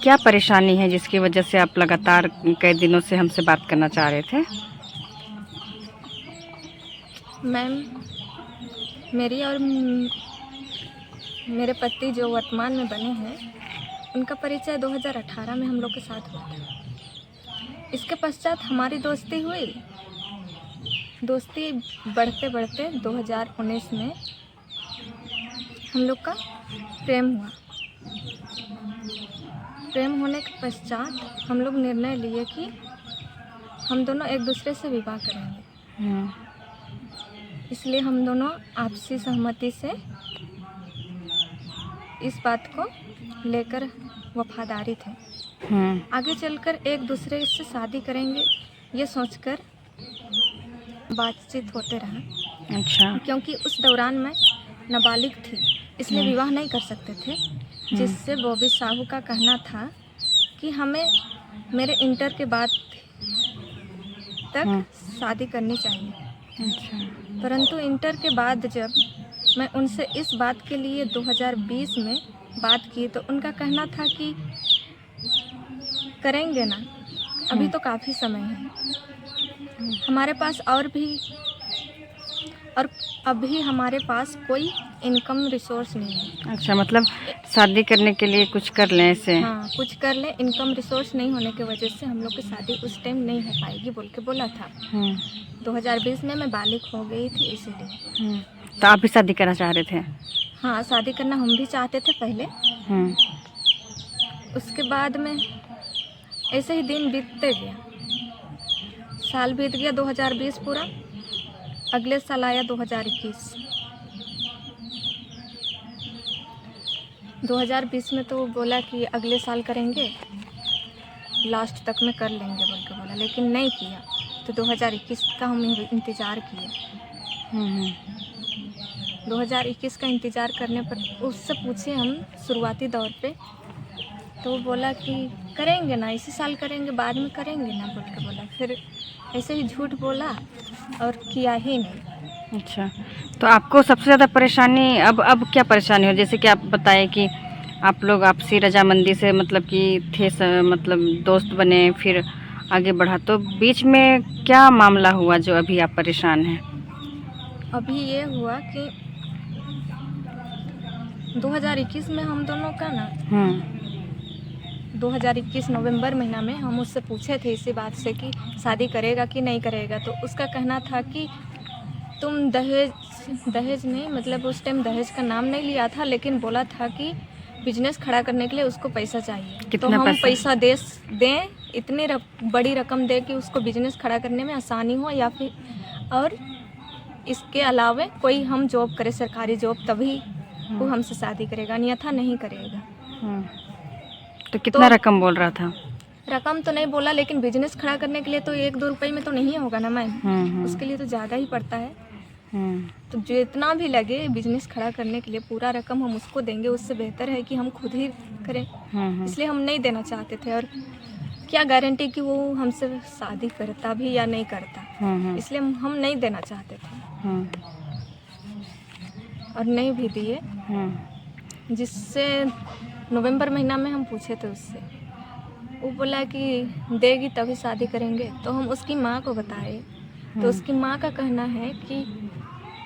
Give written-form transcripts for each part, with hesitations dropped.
क्या परेशानी है जिसकी वजह से आप लगातार कई दिनों से हमसे बात करना चाह रहे थे? मैम, मेरी और मेरे पति जो वर्तमान में बने हैं, उनका परिचय 2018 में हम लोग के साथ हुआ था। इसके पश्चात हमारी दोस्ती हुई। दोस्ती बढ़ते बढ़ते 2019 में हम लोग का प्रेम हुआ। प्रेम होने के पश्चात हम लोग निर्णय लिए कि हम दोनों एक दूसरे से विवाह करेंगे। इसलिए हम दोनों आपसी सहमति से इस बात को लेकर वफादारी थे। आगे चलकर एक दूसरे से शादी करेंगे ये सोचकर बातचीत होते रहा। अच्छा। क्योंकि उस दौरान मैं नाबालिग थी, इसलिए विवाह नहीं कर सकते थे, जिससे बॉबी साहू का कहना था कि हमें मेरे इंटर के बाद तक शादी करनी चाहिए। अच्छा। परंतु इंटर के बाद जब मैं उनसे इस बात के लिए 2020 में बात की तो उनका कहना था कि करेंगे ना, अभी तो काफ़ी समय है हमारे पास और अभी हमारे पास कोई इनकम रिसोर्स नहीं है। अच्छा, मतलब शादी करने के लिए कुछ कर लें ऐसे? हाँ, कुछ कर लें, इनकम रिसोर्स नहीं होने की वजह से हम लोग की शादी उस टाइम नहीं हो पाएगी बोल के बोला था। 2020 में मैं बालिग हो गई थी इसीलिए। तो आप भी शादी करना चाह रहे थे? हाँ, शादी करना हम भी चाहते थे पहले। उसके बाद में ऐसे ही दिन बीतते गया। साल बीत गया 2020 पूरा, अगले साल आया 2021। 2020 में तो बोला कि अगले साल करेंगे, लास्ट तक में कर लेंगे बोल के बोला, लेकिन नहीं किया। तो 2021 का हम इंतज़ार किए। 2021 का इंतज़ार करने पर उससे पूछे हम शुरुआती दौर पे, तो वो बोला कि करेंगे ना, इसी साल करेंगे, बाद में करेंगे ना बोल के बोला। फिर ऐसे ही झूठ बोला और किया ही नहीं। अच्छा, तो आपको सबसे ज़्यादा परेशानी अब क्या परेशानी हो? जैसे कि आप बताएं कि आप लोग आपसी रजामंदी से मतलब कि थे, मतलब दोस्त बने, फिर आगे बढ़ा, तो बीच में क्या मामला हुआ जो अभी आप परेशान हैं? अभी ये हुआ कि 2021 में हम दोनों का ना 2021 नवंबर महीना में हम उससे पूछे थे इसी बात से कि शादी करेगा कि नहीं करेगा। तो उसका कहना था कि तुम दहेज नहीं, मतलब उस टाइम दहेज का नाम नहीं लिया था, लेकिन बोला था कि बिजनेस खड़ा करने के लिए उसको पैसा चाहिए। तो हम पैसा दें, इतनी बड़ी रकम दे कि उसको बिजनेस खड़ा करने में आसानी हो, या फिर और इसके अलावा कोई हम जॉब करे, सरकारी जॉब, तभी वो हमसे शादी करेगा, अन्यथा नहीं करेगा। तो कितना रकम बोल रहा था? रकम तो नहीं बोला, लेकिन बिजनेस खड़ा करने के लिए तो 1-2 रुपये में तो नहीं होगा ना मैम। उसके लिए तो ज़्यादा ही पड़ता है। तो जितना भी लगे बिजनेस खड़ा करने के लिए पूरा रकम हम उसको देंगे, उससे बेहतर है कि हम खुद ही करें। इसलिए हम नहीं देना चाहते थे, और क्या गारंटी कि वो हमसे शादी करता भी या नहीं करता, इसलिए हम नहीं देना चाहते थे। और नहीं भी दिए, जिससे नवंबर महीना में हम पूछे थे उससे, वो बोला कि देगी तभी शादी करेंगे। तो हम उसकी माँ को बताए, तो उसकी माँ का कहना है कि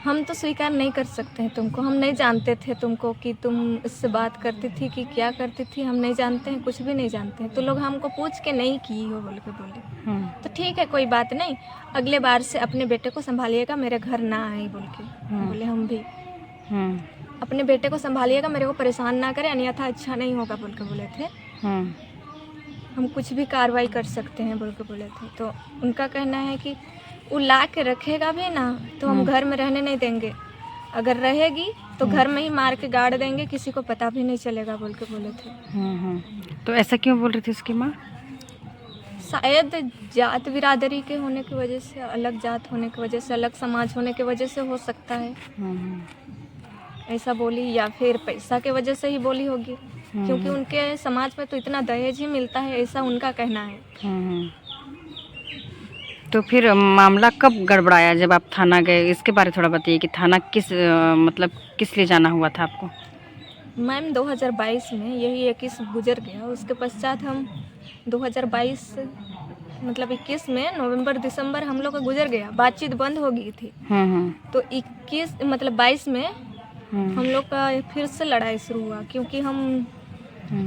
हम तो स्वीकार नहीं कर सकते हैं तुमको, हम नहीं जानते थे तुमको कि तुम इससे बात करती थी कि क्या करती थी, हम नहीं जानते हैं, कुछ भी नहीं जानते हैं। तो लोग हमको पूछ के नहीं की हो बोल के बोले। तो ठीक है, कोई बात नहीं, अगले बार से अपने बेटे को संभालिएगा, मेरे घर ना आए बोल के बोले। हम भी अपने बेटे को संभालिएगा, मेरे को परेशान ना करें, अन्यथा अच्छा नहीं होगा बोल के बोले थे। हम कुछ भी कार्रवाई कर सकते हैं बोल के बोले थे। तो उनका कहना है कि वो ला के रखेगा भी ना तो हम घर में रहने नहीं देंगे, अगर रहेगी तो घर में ही मार के गाड़ देंगे, किसी को पता भी नहीं चलेगा बोल के बोले थे। तो ऐसा क्यों बोल रही थी उसकी माँ? शायद जात बिरादरी के होने की वजह से, अलग जात होने की वजह से, अलग समाज होने की वजह से हो सकता है ऐसा बोली, या फिर पैसा के वजह से ही बोली होगी, क्योंकि उनके समाज में तो इतना दहेज ही मिलता है, ऐसा उनका कहना है। तो फिर मामला कब गड़बड़ाया जब आप थाना गए? इसके बारे में थोड़ा बताइए कि थाना किस लिए जाना हुआ था आपको? मैम 2022 में यही 21 गुजर गया। उसके पश्चात हम 2022 मतलब 21 में नवंबर दिसंबर हम लोग का गुजर गया, बातचीत बंद हो गई थी। तो 21 मतलब 22 में हम लोग का फिर से लड़ाई शुरू हुआ, क्योंकि हम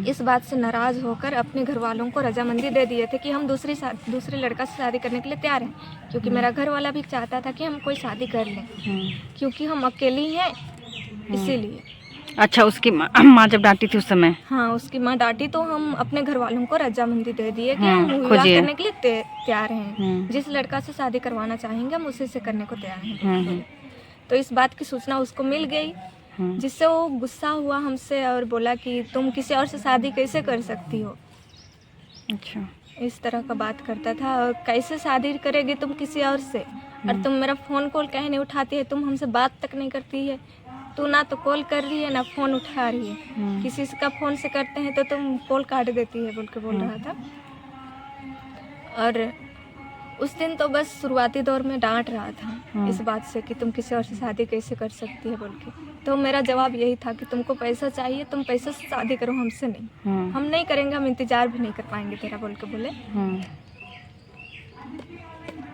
इस बात से नाराज़ होकर अपने घर वालों को रजामंदी दे दिए थे कि हम दूसरे लड़का से शादी करने के लिए तैयार हैं, क्योंकि मेरा घर वाला भी चाहता था कि हम कोई शादी कर लें, क्योंकि हम अकेली हैं इसीलिए। अच्छा, उसकी माँ जब डांटी थी उस समय? हाँ, उसकी माँ डांटी तो हम अपने घर वालों को रजामंदी दे दिए कि हम विवाह करने के लिए तैयार हैं, जिस लड़का से शादी करवाना चाहेंगे हम उसी से करने को तैयार हैं। तो इस बात की सूचना उसको मिल गई, जिससे वो गुस्सा हुआ हमसे और बोला कि तुम किसी और से शादी कैसे कर सकती हो। अच्छा, इस तरह का बात करता था, और कैसे शादी करेगी तुम किसी और से, और तुम मेरा फ़ोन कॉल कहीं नहीं उठाती है, तुम हमसे बात तक नहीं करती है, तू ना तो कॉल कर रही है ना फ़ोन उठा रही है, किसी का फ़ोन से करते हैं तो तुम कॉल काट देती है, बोल के बोल रहा था। और उस दिन तो बस शुरुआती दौर में डांट रहा था इस बात से कि तुम किसी और से शादी कैसे कर सकती है बोल के। तो मेरा जवाब यही था कि तुमको पैसा चाहिए, तुम पैसे से शादी करो, हमसे नहीं। हम नहीं करेंगे, हम इंतज़ार भी नहीं कर पाएंगे तेरा, बोल के बोले।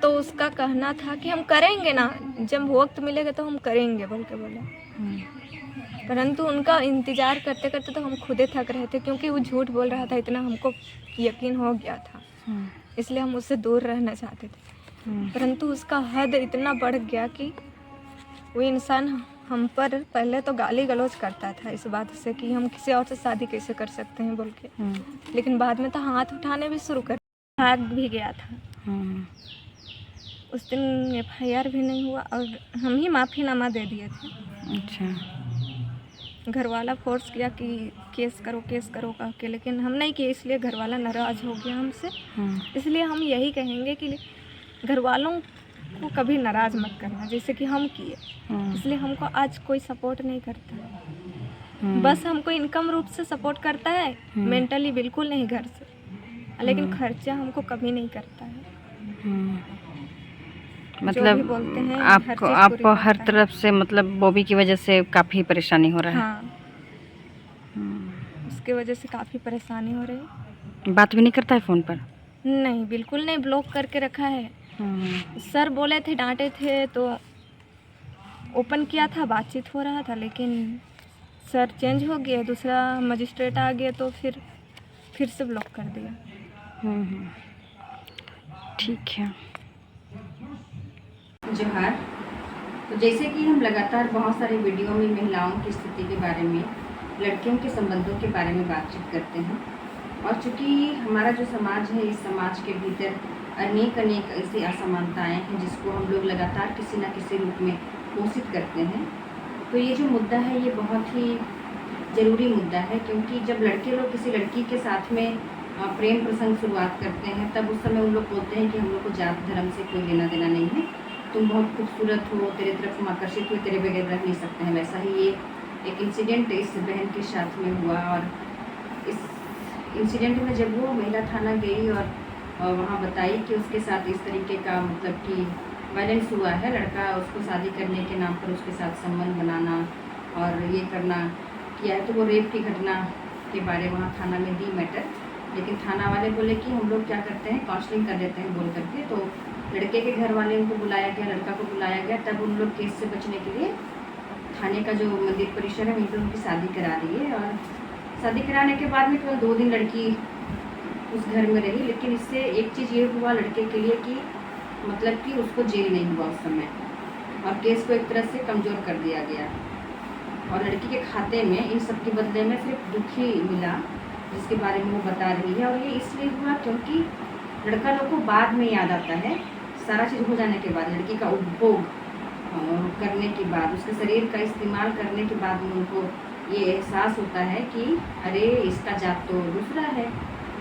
तो उसका कहना था कि हम करेंगे ना, जब वक्त मिलेगा तो हम करेंगे, बोल के बोले। परंतु उनका इंतज़ार करते करते तो हम खुदे थक रहे थे, क्योंकि वो झूठ बोल रहा था, इतना हमको यकीन हो गया था, इसलिए हम उससे दूर रहना चाहते थे। परंतु उसका हद इतना बढ़ गया कि वो इंसान हम पर पहले तो गाली गलौज करता था इस बात से कि हम किसी और से शादी कैसे कर सकते हैं बोल के, लेकिन बाद में तो हाथ उठाने भी शुरू कर, भाग भी गया था। उस दिन FIR भी नहीं हुआ और हम ही माफ़ीनामा दे दिए थे। अच्छा, घर वाला फोर्स किया कि केस करो कह के, लेकिन हम नहीं किए, इसलिए घर वाला नाराज़ हो गया हमसे। इसलिए हम यही कहेंगे कि घर वालों को कभी नाराज़ मत करना, जैसे कि हम किए। इसलिए हमको आज कोई सपोर्ट नहीं करता, बस हमको इनकम रूप से सपोर्ट करता है, मेंटली बिल्कुल नहीं घर से, लेकिन खर्चा हमको कभी नहीं करता है। मतलब बोलते हैं आपको हर तरफ से, मतलब बॉबी की वजह से काफ़ी परेशानी हो रहा है। हाँ, उसके वजह से काफ़ी परेशानी हो रही है। बात भी नहीं करता है फ़ोन पर? नहीं, बिल्कुल नहीं, ब्लॉक करके रखा है। सर बोले थे, डांटे थे तो ओपन किया था, बातचीत हो रहा था, लेकिन सर चेंज हो गया, दूसरा मजिस्ट्रेट आ गया तो फिर से ब्लॉक कर दिया। ठीक है। जोहार। तो जैसे कि हम लगातार बहुत सारे वीडियो में महिलाओं की स्थिति के बारे में, लड़कियों के संबंधों के बारे में बातचीत करते हैं, और चूँकि हमारा जो समाज है, इस समाज के भीतर अनेक ऐसी असमानताएं हैं जिसको हम लोग लगातार किसी न किसी रूप में पोषित करते हैं। तो ये जो मुद्दा है ये बहुत ही ज़रूरी मुद्दा है, क्योंकि जब लड़के लोग किसी लड़की के साथ में प्रेम प्रसंग शुरुआत करते हैं, तब उस समय उन लोग बोलते हैं कि हम लोग को जात धर्म से कोई लेना देना नहीं है, तुम बहुत खूबसूरत हो, तेरे तरफ हम आकर्षित हुए, तेरे बगैर रह नहीं सकते हैं। वैसा ही ये एक इंसिडेंट इस बहन के साथ में हुआ, और इस इंसिडेंट में जब वो महिला थाना गई और वहाँ बताई कि उसके साथ इस तरीके का मतलब कि वायलेंस हुआ है, लड़का उसको शादी करने के नाम पर उसके साथ संबंध बनाना और ये करना किया है, तो वो रेप की घटना के बारे वहाँ थाना में दी मैटर। लेकिन थाना वाले बोले कि हम लोग क्या करते हैं, काउंसलिंग कर देते हैं बोल करके। तो लड़के के घर वाले उनको बुलाया गया, लड़का को बुलाया गया, तब उन लोग केस से बचने के लिए थाने का जो मंदिर परिसर है वहीं पर उनकी शादी करा दी है। और शादी कराने के बाद में केवल 2 दिन लड़की उस घर में रही, लेकिन इससे एक चीज़ ये हुआ लड़के के लिए कि मतलब कि उसको जेल नहीं हुआ उस समय, और केस को एक तरह से कमज़ोर कर दिया गया, और लड़की के खाते में इन सब के बदले में सिर्फ दुख ही मिला, जिसके बारे में वो बता रही है। और ये इसलिए हुआ क्योंकि लड़का लोग को बाद में याद आता है, सारा चीज़ हो जाने के बाद, लड़की का उपभोग करने के बाद, उसके शरीर का इस्तेमाल करने के बाद में उनको ये एहसास होता है कि अरे इसका जात तो दूसरा है,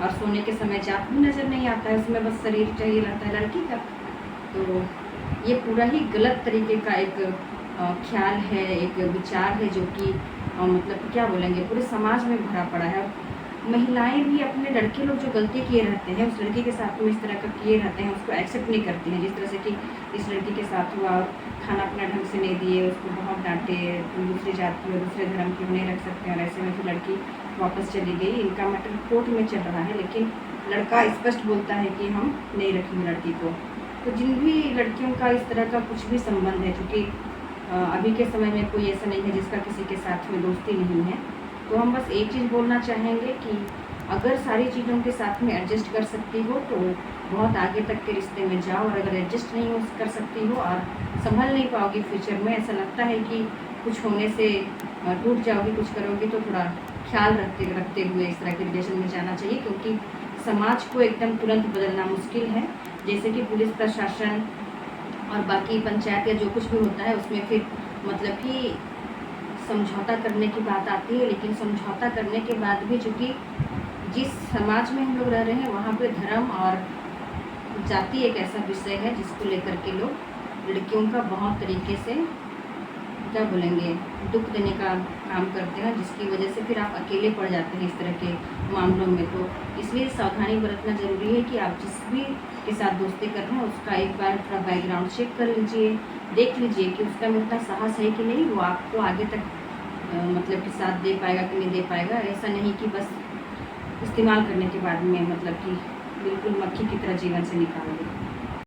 और सोने के समय जात भी नज़र नहीं आता है, उसमें बस शरीर चाहिए रहता है लड़की का। तो ये पूरा ही गलत तरीके का एक ख्याल है, एक विचार है, जो कि मतलब क्या बोलेंगे, पूरे समाज में भरा पड़ा है। महिलाएं भी अपने लड़के लोग जो गलती किए रहते हैं उस लड़की के साथ में इस तरह का किए रहते हैं उसको एक्सेप्ट नहीं करती हैं। जिस तरह से कि इस लड़की के साथ हुआ और खाना अपना ढंग से नहीं दिए, उसको बहुत डांटे, तुम दूसरी जाति और दूसरे धर्म की नहीं रख सकते, और ऐसे में फिर लड़की वापस चली गई। इनका मैटर कोर्ट में चल रहा है, लेकिन लड़का स्पष्ट बोलता है कि हम नहीं रखेंगे लड़की को। तो जिन भी लड़कियों का इस तरह का कुछ भी संबंध है, चूँकि अभी के समय में कोई ऐसा नहीं है जिसका किसी के साथ में दोस्ती नहीं है, तो हम बस एक चीज़ बोलना चाहेंगे कि अगर सारी चीज़ों के साथ में एडजस्ट कर सकती हो तो बहुत आगे तक के रिश्ते में जाओ, और अगर एडजस्ट नहीं कर सकती हो और संभल नहीं पाओगी फ्यूचर में, ऐसा लगता है कि कुछ होने से टूट जाओगी, कुछ करोगी, तो थोड़ा ख्याल रखते हुए इस तरह के रिलेशन में जाना चाहिए, क्योंकि समाज को एकदम तुरंत बदलना मुश्किल है। जैसे कि पुलिस प्रशासन और बाकी पंचायत या जो कुछ भी होता है उसमें फिर मतलब कि समझौता करने की बात आती है, लेकिन समझौता करने के बाद भी चूँकि जिस समाज में हम लोग रह रहे हैं वहाँ पे धर्म और जाति एक ऐसा विषय है जिसको लेकर के लोग लड़कियों का बहुत तरीके से क्या बोलेंगे दुख देने का काम करते हैं, जिसकी वजह से फिर आप अकेले पड़ जाते हैं इस तरह के मामलों में। तो इसलिए सावधानी बरतना ज़रूरी है कि आप जिस भी के साथ दोस्ती कर रहे हैं उसका एक बार थोड़ा बैकग्राउंड चेक कर लीजिए, देख लीजिए कि उसका में उतना साहस है कि नहीं, वो आपको आगे तक मतलब कि साथ दे पाएगा कि नहीं दे पाएगा। ऐसा नहीं कि बस इस्तेमाल करने के बाद में मतलब कि बिल्कुल मक्खी की तरह जीवन से निकाल दे।